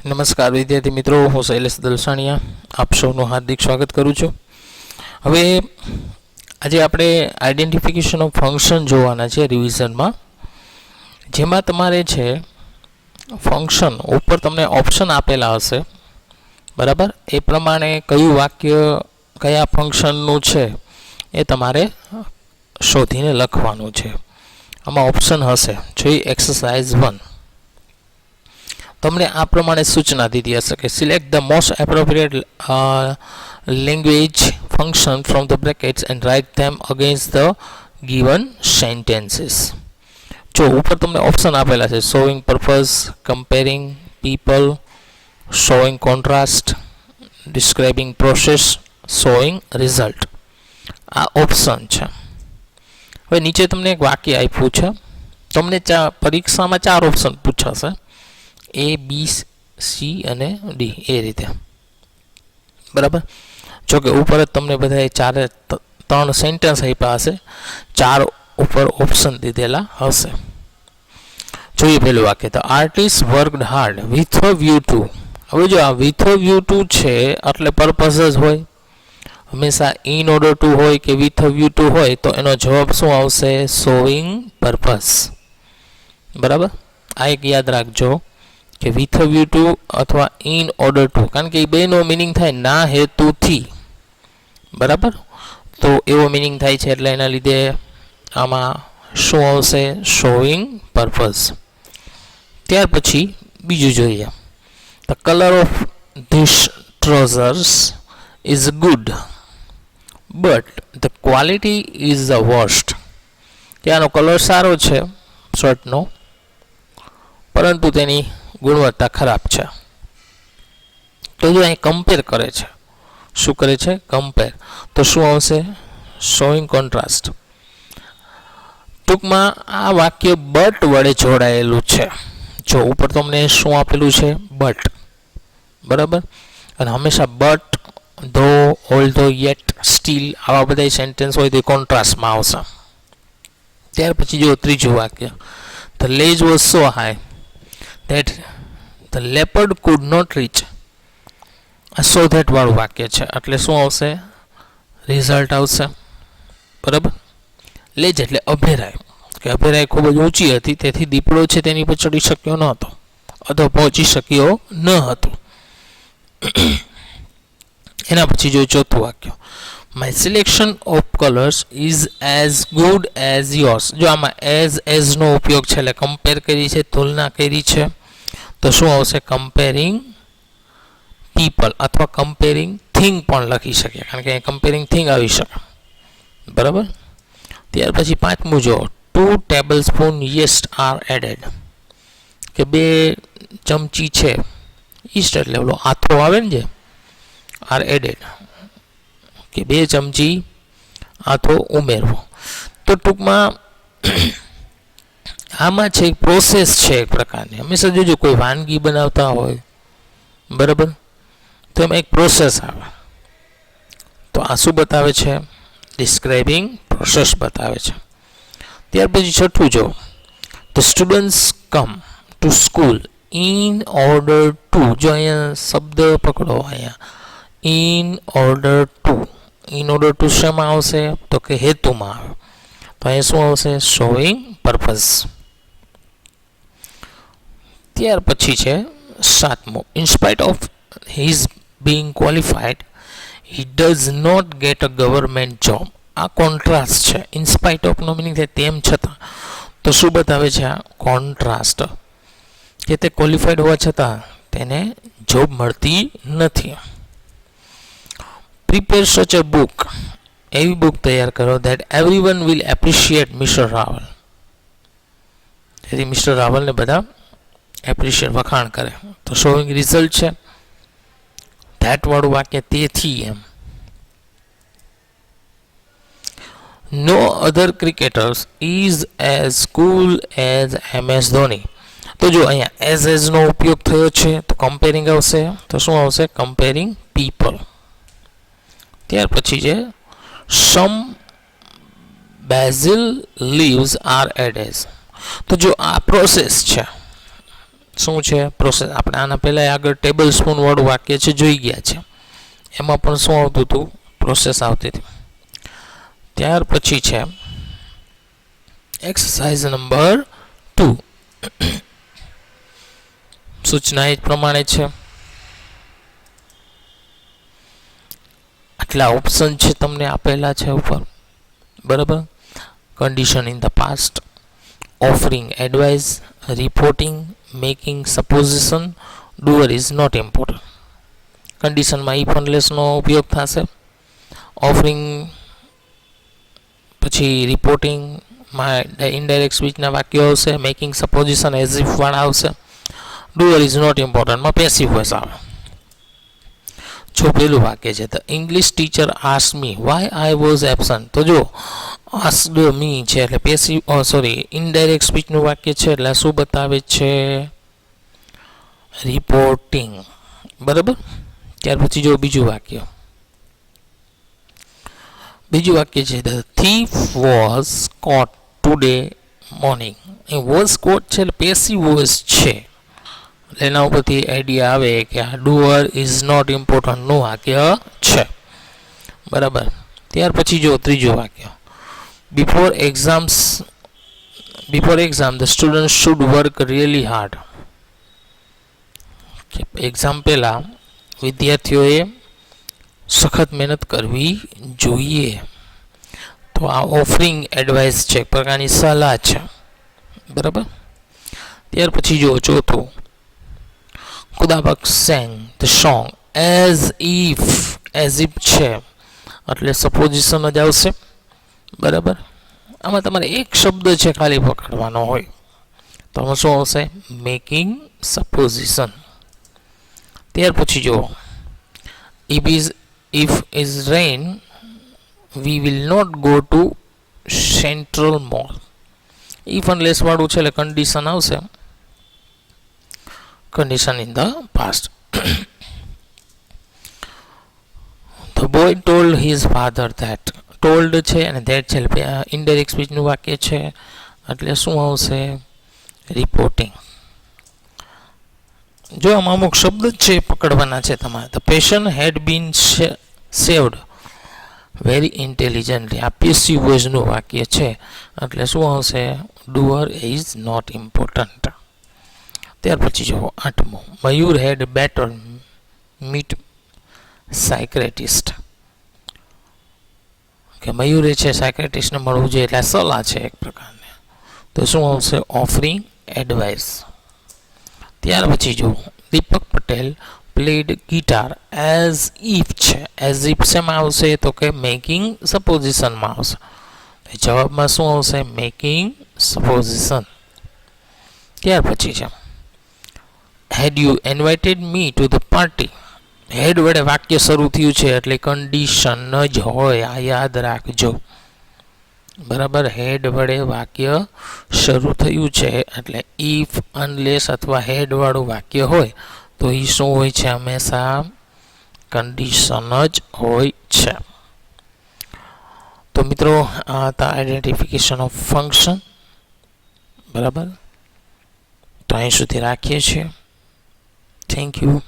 નમસ્કાર વિદ્યાર્થી મિત્રો, હું શૈલેષ દલસાણીયા આપ સૌનું હાર્દિક સ્વાગત કરું છું. હવે આજે આપણે આઈડેન્ટિફિકેશન ઓફ ફંક્શન જોવાના છે રિવિઝનમાં, જેમાં તમારે છે ફંક્શન ઉપર તમને ઓપ્શન આપેલા હશે, બરાબર? એ પ્રમાણે કયું વાક્ય કયા ફંક્શનનું છે એ તમારે શોધીને લખવાનું છે. આમાં ઓપ્શન હશે. જોઈએ એક્સરસાઇઝ 1. તમને આ પ્રમાણે સૂચના દીધી હશે કે select the most appropriate language function from the brackets and write them against the given sentences. જો ઉપર તમને ઓપ્શન આપેલા છે: showing purpose, comparing people, showing contrast, describing process, showing result. આ ઓપ્શન છે. હવે નીચે તમને એક વાક્ય આપ્યું છે. તમને પરીક્ષામાં 4 ઓપ્શન પૂછાશે: A, B, C અને D, એ રીતે, બરાબર? જો કે ઉપર જ તમને બધા 3 સેન્ટેન્સ આપ્યા હશે, 4 ઉપર ઓપ્શન દીધેલા હશે. જોઈએ પેલું વાક્ય: the artist worked hard with a view to. હવે જો આ વિથ અ વ્યૂ ટુ છે એટલે પર્પઝ જ હોય. હંમેશા ઇન ઓર્ડર ટુ હોય કે વિથ અ વ્યૂ ટુ હોય તો એનો જવાબ શું આવશે? શોઈંગ પર્પઝ, બરાબર? આ એક યાદ રાખજો કે વિથ અ વ્યૂ ટુ અથવા ઇન ઓર્ડર ટુ, કારણ કે એ બેનો મિનિંગ થાય ના હેતુથી, બરાબર? તો એવો મિનિંગ થાય છે, એટલે એના લીધે આમાં શું આવશે? Showing purpose. ત્યાર પછી બીજું જોઈએ: the colour of this trousers is good but the quality is the worst. કે આનો કલર સારો છે શર્ટનો, પરંતુ તેની ગુણવત્તા ખરાબ છે. તો જો અહીં કમ્પેર કરે છે. શું કરે છે? કમ્પેર. તો શું આવશે? Showing contrast. ટૂંકમાં આ વાક્ય બટ વડે જોડાયેલું છે. જો ઉપર તમને શું આપેલું છે? બટ, બરાબર? અને હંમેશા બટ, ધો, ઓલ્ધો, યેટ, સ્ટીલ આવા બધા સેન્ટેન્સ હોય તો કોન્ટ્રાસ્ટમાં આવશે. ત્યાર પછી જો ત્રીજું વાક્ય: the ledge was so high that the leopard could not reach. આ સો ધેટ વાળું વાક્ય છે, એટલે શું આવશે? રિઝલ્ટ આવશે, બરાબર? લેજ એટલે અભેરાય, કે અભેરાય ખૂબ જ ઊંચી હતી, તેથી દીપડો છે તેની પર ચડી શક્યો ન હતો અથવા પહોંચી શક્યો ન હતો. એના પછી જો ચોથું વાક્ય: my selection of colours is as good as yours. જો આમાં એઝ નો ઉપયોગ છે, એટલે કમ્પેર કરી છે, તુલના કરી છે. તો શું આવશે? કમ્પેરિંગ પીપલ અથવા કમ્પેરિંગ થિંગ પણ લખી શકીએ, કારણ કે કમ્પેરિંગ થિંગ આવી શકે, બરાબર? ત્યાર પછી પાંચમું જો: 2 tablespoon yeast are added. કે 2 ચમચી છે, ઈસ્ટ એટલે ઓલો આથો આવે ને, જે આર એડેડ, કે 2 ચમચી આથો ઉમેરવો. તો ટૂંકમાં આમાં છે એક પ્રોસેસ છે એક પ્રકારની. હંમેશા જોજો કોઈ વાનગી બનાવતા હોય, બરાબર, તો એમાં એક પ્રોસેસ આવે. તો આ શું બતાવે છે? ડિસ્ક્રાઇબિંગ પ્રોસેસ બતાવે છે. ત્યાર પછી છઠ્ઠું જો: the students come to school in order to. જો અહીંયા શબ્દ પકડો, અહીંયા in order to. In order to શેમાં આવશે? તો કે હેતુમાં આવે. તો અહીંયા શું આવશે? Showing purpose. ત્યાર પછી છે 7મો: in spite of his being qualified he does not get a government job. આ કોન્ટ્રાસ્ટ છે. ઇન સ્પાઇટ ઓફ નો મિનિંગ થાય તેમ છતાં. તો શું બતાવે છે આ? કોન્ટ્રાસ્ટ, કે તે ક્વોલિફાઈડ હોવા છતાં તેને જોબ મળતી નથી. પ્રિપેર સચ અ બુક. એવી બુક તૈયાર કરો that everyone will appreciate Mr. Raval. તેથી મિસ્ટર રાવલને બધા એપ્રિશિએટ, વખાણ કરે. તો શોઈંગ રિઝલ્ટ છે. ધેટ વાળું વાક્ય તેથી એમ. No other cricketers is as cool as MS Dhoni. તો જો અહીંયા એઝ નો ઉપયોગ થયો છે, તો કમ્પેરિંગ આવશે. તો શું આવશે? Comparing people. ત્યાર પછી છે સમ બેઝિલ લીવ્સ આર એડેડ. તો જો આ પ્રોસેસ છે, શું છે પ્રોસેસ. આપણે આના પહેલાં આગળ ટેબલ સ્પૂન વાળું વાક્ય છે જોઈ ગયા છે, એમાં પણ શું આવતું હતું? પ્રોસેસ આવતી હતી. ત્યાર પછી છે એક્સરસાઇઝ નંબર 2. સૂચના એ જ પ્રમાણે છે. આટલા ઓપ્શન છે તમને આપેલા છે ઉપર, બરાબર. Condition in the past, offering advice, reporting, making supposition, doer is not important. કન્ડિશનમાં ઇફ અનલેસનો ઉપયોગ થશે. ઓફરિંગ પછી રિપોર્ટિંગમાં ઇનડાયરેક્ટ સ્પીચના વાક્યો આવશે. મેકિંગ સપોઝિશન એઝ ઇફ વાળા આવશે. ડુઅર ઇઝ નોટ ઇમ્પોર્ટન્ટમાં પેસિવ વોઇસ આવે. જો પેલું વાક્ય છે the English teacher ask me why I was absent, તો જો આસ્ક્ડ મી છે એટલે પેસિવ ઇનડાયરેક્ટ સ્પીચનું વાક્ય છે એટલે શું બતાવે છે? રિપોર્ટિંગ, બરાબર. ત્યાર પછી જો બીજું વાક્ય છે the thief was caught today morning. એ વોઝ કોટ છે એટલે પેસિવ વોઇસ છે, એના ઉપરથી આઈડિયા આવે કે આ ડુઅર ઇઝ નોટ ઇમ્પોર્ટન્ટનું વાક્ય છે, બરાબર. ત્યાર પછી જો ત્રીજું વાક્ય before exam the student should work really hard. Exam પહેલાં વિદ્યાર્થીઓએ સખત મહેનત કરવી જોઈએ. તો આ ઓફરિંગ એડવાઇસ છે, એક પ્રકારની સલાહ છે, બરાબર. ત્યાર પછી જો ચોથું Khudabakhsh sang the song as if છે એટલે સપોઝિશન જ આવશે, બરાબર. આમાં તમારે એક શબ્દ છે ખાલી પકડવાનો હોય, તો આમાં શું આવશે? Making supposition. ત્યાર પછી જુઓ if is rain we will not go to Central Mall. If unless વાળું છે એટલે કન્ડિશન આવશે. Condition in the past. The boy told his father that. Told છે અને ધેટ છે એટલે ઇનડાયરેક્ટ સ્પીચનું વાક્ય છે એટલે શું આવશે? રિપોર્ટિંગ. જો આમાં અમુક શબ્દ છે પકડવાના છે તમારે. The patient had been saved very intelligently. આ પેસિવ વોઇસનું વાક્ય છે એટલે શું આવશે? Doer is not important. ત્યાર પછી જુઓ આઠમું મયુર હેડ બેટર મીટ સાયક્રેટિસ્ટ. કે મયુરે છે સાયક્રેટિસ્ટને મળવું જોઈએ એટલે સલાહ છે એક પ્રકારની. તો શું આવશે? Offering advice. ત્યાર પછી જુઓ Deepak Patel played guitar as if છે. એઝ ઇફ શેમાં આવશે? તો કે મેકિંગ સપોઝિશનમાં આવશે. જવાબમાં શું આવશે? Making supposition. ત્યાર પછી છે had you invited me to the party. Had વડે વાક્ય શરૂ થયું છે એટલે કન્ડિશન જ હોય, આ યાદ રાખજો, બરાબર. હેડ વડે વાક્ય શરૂ થયું છે એટલે ઇફ અનલેસ અથવા હેડ વાળું વાક્ય હોય તો એ શું હોય છે? હંમેશા કન્ડિશન જ હોય છે. તો મિત્રો આ હતા આઈડેન્ટિફિકેશન ઓફ ફંક્શન, બરાબર. તો અહીં સુધી રાખીએ છીએ. Thank you.